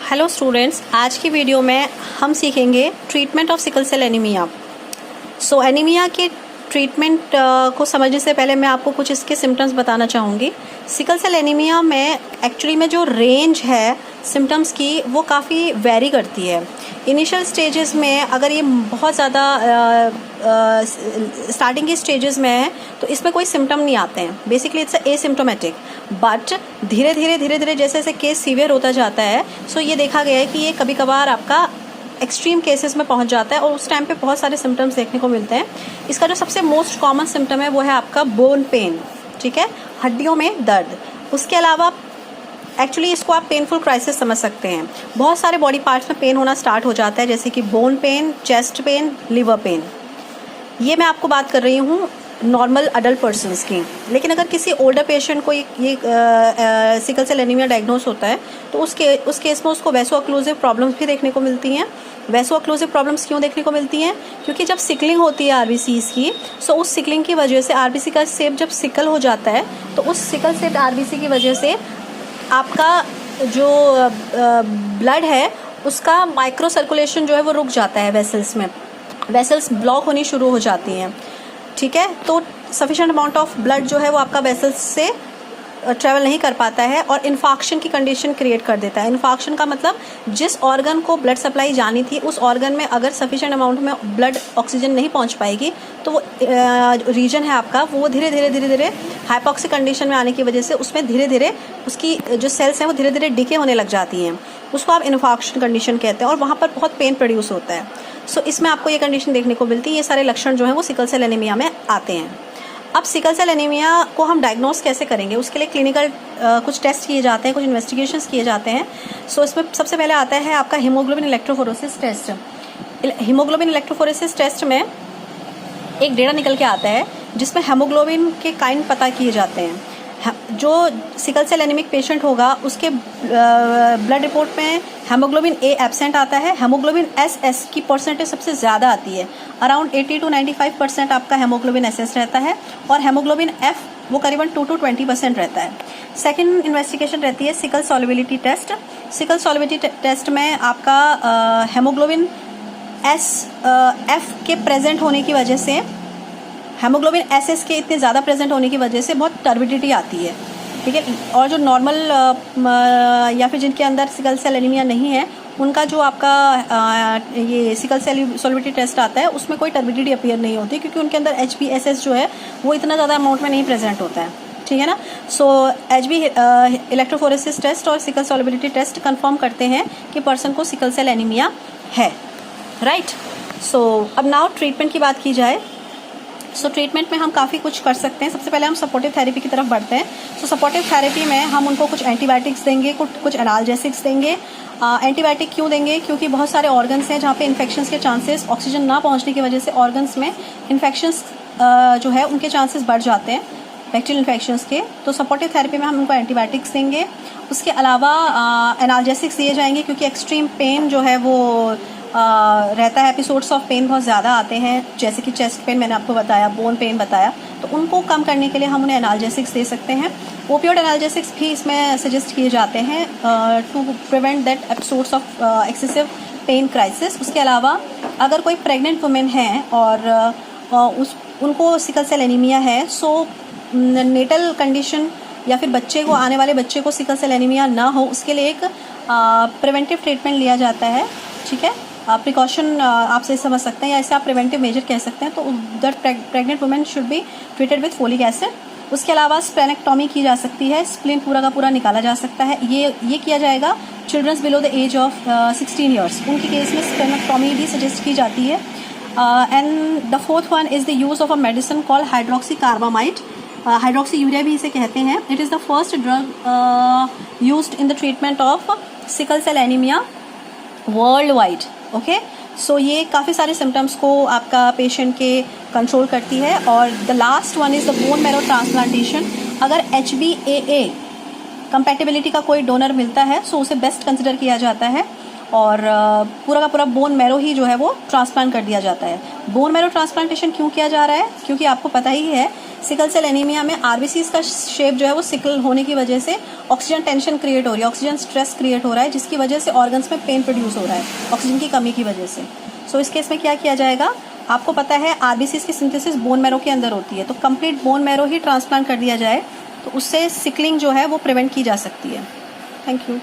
Hello students, आज की video में हम सीखेंगे treatment of sickle cell anaemia. Anaemia के ट्रीटमेंट को समझने से पहले मैं आपको कुछ इसके सिम्टम्स बताना चाहूँगी। सिकल सेल एनीमिया में एक्चुअली में जो रेंज है सिम्टम्स की वो काफ़ी वेरी करती है। इनिशियल स्टेजेस में अगर ये बहुत ज़्यादा स्टार्टिंग के स्टेजेस में है तो इसमें कोई सिम्टम नहीं आते हैं। बेसिकली इट्स एसिम्प्टोमेटिक, बट धीरे धीरे जैसे जैसे केस सीवियर होता जाता है ये देखा गया है कि ये कभी कभार आपका एक्सट्रीम केसेस में पहुंच जाता है और उस टाइम पे बहुत सारे सिम्टम्स देखने को मिलते हैं। इसका जो सबसे मोस्ट कॉमन सिम्टम है वो है आपका बोन पेन, ठीक है, हड्डियों में दर्द। उसके अलावा एक्चुअली इसको आप पेनफुल क्राइसिस समझ सकते हैं। बहुत सारे बॉडी पार्ट्स में पेन होना स्टार्ट हो जाता है, जैसे कि bone pain, chest pain, liver pain. ये मैं आपको बात कर रही हूँ नॉर्मल अडल्ट पर्सन्स की। लेकिन अगर किसी ओल्डर पेशेंट को ये सिकल सेल एनीमिया डायग्नोस होता है तो उस केस में उसको वैसो ऑक्लूसिव प्रॉब्लम्स भी देखने को मिलती हैं। वैसो ऑक्लूसिव प्रॉब्लम्स क्यों देखने को मिलती हैं? क्योंकि जब सिकलिंग होती है आरबीसीज की, उस सिकलिंग की वजह से आरबीसी का शेप जब सिकल हो जाता है तो उस सिकल शेप आरबीसी की वजह से आपका जो ब्लड है उसका माइक्रो सर्कुलेशन जो है वो रुक जाता है वेसल्स में। वेसल्स ब्लॉक होनी शुरू हो जाती हैं, ठीक है। तो सफिशिएंट अमाउंट ऑफ ब्लड जो है वो आपका वेसल्स से ट्रेवल नहीं कर पाता है और इन्फाक्शन की कंडीशन क्रिएट कर देता है। इन्फाक्शन का मतलब जिस ऑर्गन को ब्लड सप्लाई जानी थी उस ऑर्गन में अगर सफिशिएंट अमाउंट में ब्लड ऑक्सीजन नहीं पहुंच पाएगी तो वो रीजन है आपका वो धीरे धीरे हाइपॉक्सिक कंडीशन में आने की वजह से उसमें धीरे धीरे उसकी जो सेल्स हैं वो धीरे धीरे डिके होने लग जाती हैं। उसको आप इन्फाक्शन कंडीशन कहते हैं और वहाँ पर बहुत पेन प्रोड्यूस होता है। इसमें आपको ये कंडीशन देखने को मिलती है। ये सारे लक्षण जो हैं वो सिकल सेल एनीमिया में आते हैं। अब सिकल सेल एनीमिया को हम डायग्नोस कैसे करेंगे? उसके लिए क्लिनिकल कुछ टेस्ट किए जाते हैं, कुछ इन्वेस्टिगेशंस किए जाते हैं। इसमें सबसे पहले आता है आपका haemoglobin electrophoresis test. Haemoglobin electrophoresis test में एक डेटा निकल के आता है जिसमें हेमोग्लोबिन के काइंड पता किए जाते हैं। जो सिकल सेल एनीमिक पेशेंट होगा उसके ब्लड रिपोर्ट में हेमोग्लोबिन ए एब्सेंट आता है। हेमोग्लोबिन एस की परसेंटेज सबसे ज़्यादा आती है, अराउंड 80 to 95% आपका हेमोग्लोबिन एस रहता है और हेमोग्लोबिन एफ वो करीबन 2 to 20% रहता है। सेकेंड इन्वेस्टिगेशन रहती है sickle solubility test. Sickle solubility test में आपका हेमोग्लोबिन एफ के प्रेजेंट होने की वजह से, हेमोग्लोबिन एस के इतने ज़्यादा प्रेजेंट होने की वजह से बहुत टर्बिडिटी आती है, ठीक है। और जो नॉर्मल या फिर जिनके अंदर सिकल सेल एनीमिया नहीं है उनका जो आपका ये सिकल सेल सॉल्युबिलिटी टेस्ट आता है उसमें कोई टर्बिडिटी अपीयर नहीं होती क्योंकि उनके अंदर HbSS जो है वो इतना ज़्यादा अमाउंट में नहीं प्रेजेंट होता है, ठीक है ना। HB इलेक्ट्रोफोरेसिस टेस्ट और सिकल सॉल्युबिलिटी टेस्ट कंफर्म करते हैं कि पर्सन को सिकल सेल एनीमिया है, राइट। अब नाउ ट्रीटमेंट की बात की जाए ट्रीटमेंट में हम काफ़ी कुछ कर सकते हैं। सबसे पहले हम सपोर्टिव थेरेपी की तरफ बढ़ते हैं। सपोर्टिव थेरेपी में हम उनको कुछ एंटीबायोटिक्स देंगे, कुछ एनाल्जेसिक्स देंगे। एंटीबायोटिक क्यों देंगे? क्योंकि बहुत सारे ऑर्गन्स हैं जहाँ पे इन्फेक्शंस के चांसेस, ऑक्सीजन ना पहुँचने की वजह से ऑर्गन्स में इन्फेक्शंस जो है उनके चांसेस बढ़ जाते हैं बैक्टीरियल इन्फेक्शंस के। तो सपोर्टिव थेरेपी में हम उनको एंटीबायोटिक्स देंगे। उसके अलावा एनाल्जेसिक्स दिए जाएंगे क्योंकि एक्सट्रीम पेन जो है वो रहता है। एपिसोड्स ऑफ पेन बहुत ज़्यादा आते हैं, जैसे कि चेस्ट पेन मैंने आपको बताया, बोन पेन बताया, तो उनको कम करने के लिए हम उन्हें एनाल्जेसिक्स दे सकते हैं। ओपियोइड एनाल्जेसिक्स भी इसमें सजेस्ट किए जाते हैं to prevent that episodes of excessive pain crisis. उसके अलावा अगर कोई प्रेग्नेंट वुमेन है और उनको सिकल सेल एनीमिया है, नेटल कंडीशन या फिर बच्चे को, आने वाले बच्चे को सिकल सेल एनीमिया ना हो उसके लिए एक प्रिवेंटिव ट्रीटमेंट लिया जाता है, ठीक है। प्रिकॉशन आप से समझ सकते हैं या इसे आप प्रिवेंटिव मेजर कह सकते हैं। तो that pregnant women should be treated with folic acid. उसके अलावा स्प्लेनेक्टॉमी की जा सकती है, स्प्लीन पूरा का पूरा निकाला जा सकता है। ये किया जाएगा childrens below the age of 16 years, उनके केस में स्प्लेनेक्टॉमी भी सजेस्ट की जाती है। And the fourth one is the use of a medicine called hydroxycarbamide. Hydroxyurea भी इसे कहते हैं। It is the first drug used in the treatment of sickle cell anaemia world wide, okay. ये काफ़ी सारे सिम्टम्स को आपका पेशेंट के कंट्रोल करती है। और the last one is the bone marrow transplantation. अगर HbAA कंपैटिबिलिटी का कोई डोनर मिलता है उसे बेस्ट कंसिडर किया जाता है और पूरा का पूरा बोन मैरो ही जो है वो ट्रांसप्लांट कर दिया जाता है। बोन मैरो ट्रांसप्लांटेशन क्यों किया जा रहा है? क्योंकि आपको पता ही है सिकल सेल एनीमिया में आरबीसीज का शेप जो है वो सिकल होने की वजह से ऑक्सीजन टेंशन क्रिएट हो रही है, ऑक्सीजन स्ट्रेस क्रिएट हो रहा है, जिसकी वजह से ऑर्गन्स में पेन प्रोड्यूस हो रहा है ऑक्सीजन की कमी की वजह से। सो इस केस में क्या किया जाएगा, आपको पता है आरबीसीज की सिंथेसिस बोन मैरो के अंदर होती है, तो कंप्लीट बोन मैरो ही ट्रांसप्लांट कर दिया जाए, तो उससे सिकलिंग जो है वो प्रिवेंट की जा सकती है। Thank you.